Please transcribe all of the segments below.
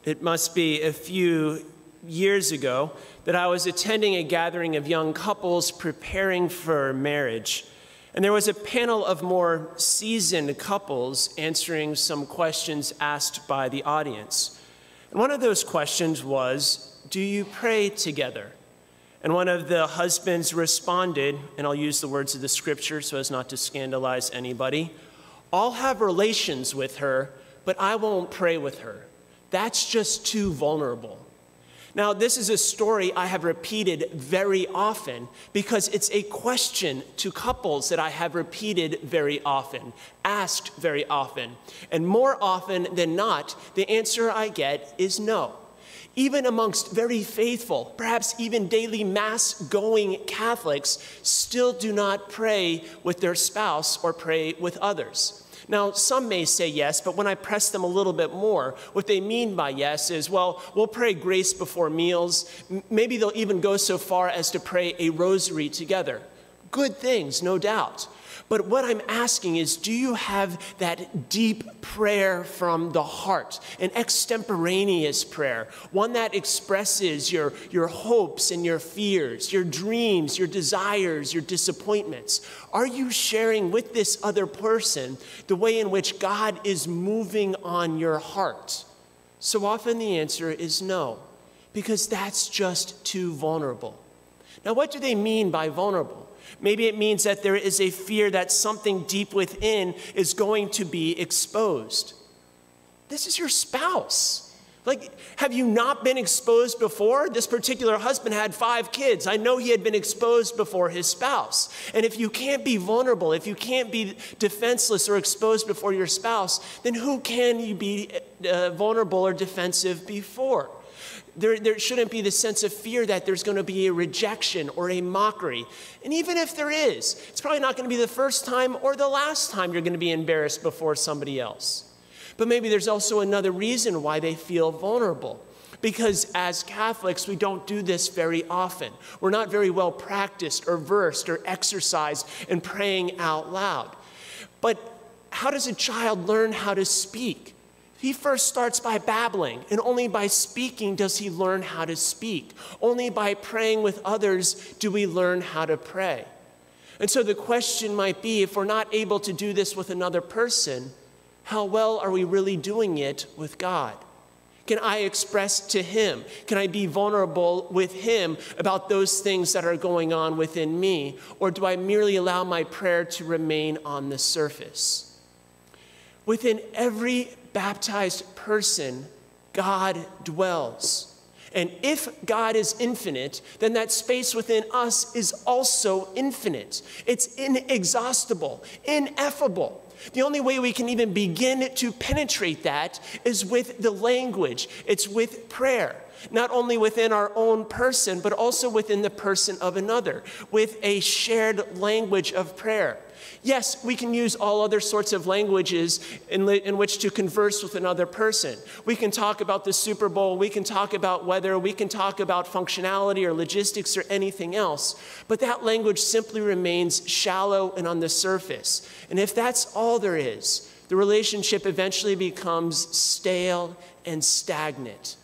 It must be a few years ago that I was attending a gathering of young couples preparing for marriage. And there was a panel of more seasoned couples answering some questions asked by the audience. And one of those questions was, do you pray together? And one of the husbands responded, and I'll use the words of the scripture so as not to scandalize anybody, I'll have relations with her, but I won't pray with her. That's just too vulnerable. Now, this is a story I have repeated very often because it's a question to couples that I have repeated very often, asked very often. And more often than not, the answer I get is no. Even amongst very faithful, perhaps even daily mass-going Catholics, still do not pray with their spouse or pray with others. Now, some may say yes, but when I press them a little bit more, what they mean by yes is, well, we'll pray grace before meals. Maybe they'll even go so far as to pray a rosary together. Good things, no doubt. But what I'm asking is, do you have that deep prayer from the heart, an extemporaneous prayer, one that expresses your hopes and your fears, your dreams, your desires, your disappointments? Are you sharing with this other person the way in which God is moving on your heart? So often the answer is no, because that's just too vulnerable. Now, what do they mean by vulnerable? Maybe it means that there is a fear that something deep within is going to be exposed. This is your spouse. Like, have you not been exposed before? This particular husband had 5 kids. I know he had been exposed before his spouse. And if you can't be vulnerable, if you can't be defenseless or exposed before your spouse, then who can you be vulnerable or defensive before? There shouldn't be the sense of fear that there's going to be a rejection or a mockery. And even if there is, it's probably not going to be the first time or the last time you're going to be embarrassed before somebody else. But maybe there's also another reason why they feel vulnerable. Because as Catholics, we don't do this very often. We're not very well practiced or versed or exercised in praying out loud. But how does a child learn how to speak? He first starts by babbling, and only by speaking does he learn how to speak. Only by praying with others do we learn how to pray. And so the question might be, if we're not able to do this with another person, how well are we really doing it with God? Can I express to him? Can I be vulnerable with him about those things that are going on within me? Or do I merely allow my prayer to remain on the surface? Within every baptized person, God dwells. And if God is infinite, then that space within us is also infinite. It's inexhaustible, ineffable. The only way we can even begin to penetrate that is with the language. It's with prayer. Not only within our own person, but also within the person of another, with a shared language of prayer. Yes, we can use all other sorts of languages in which to converse with another person. We can talk about the Super Bowl, we can talk about weather, we can talk about functionality or logistics or anything else, but that language simply remains shallow and on the surface. And if that's all there is, the relationship eventually becomes stale and stagnant.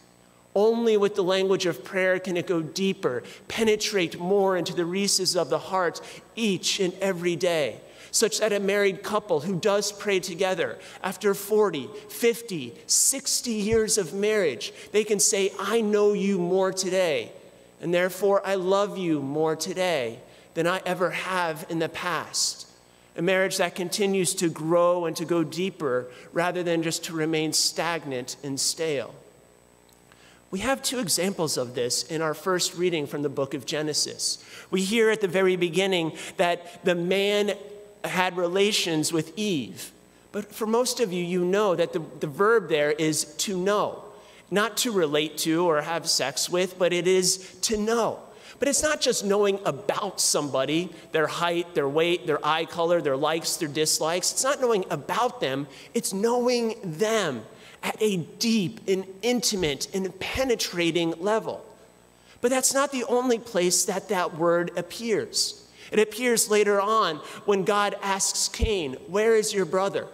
Only with the language of prayer can it go deeper, penetrate more into the recesses of the heart each and every day, such that a married couple who does pray together after 40, 50, 60 years of marriage, they can say, I know you more today, and therefore I love you more today than I ever have in the past. A marriage that continues to grow and to go deeper rather than just to remain stagnant and stale. We have 2 examples of this in our first reading from the book of Genesis. We hear at the very beginning that the man had relations with Eve. But for most of you, you know that the verb there is to know. Not to relate to or have sex with, but it is to know. But it's not just knowing about somebody, their height, their weight, their eye color, their likes, their dislikes. It's not knowing about them, it's knowing them at a deep and intimate and penetrating level. But that's not the only place that that word appears. It appears later on when God asks Cain, where is your brother?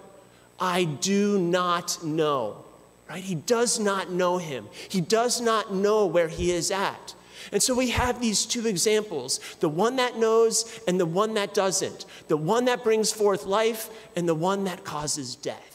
I do not know. right? He does not know him. He does not know where he is at. And so we have these two examples, the one that knows and the one that doesn't, the one that brings forth life and the one that causes death.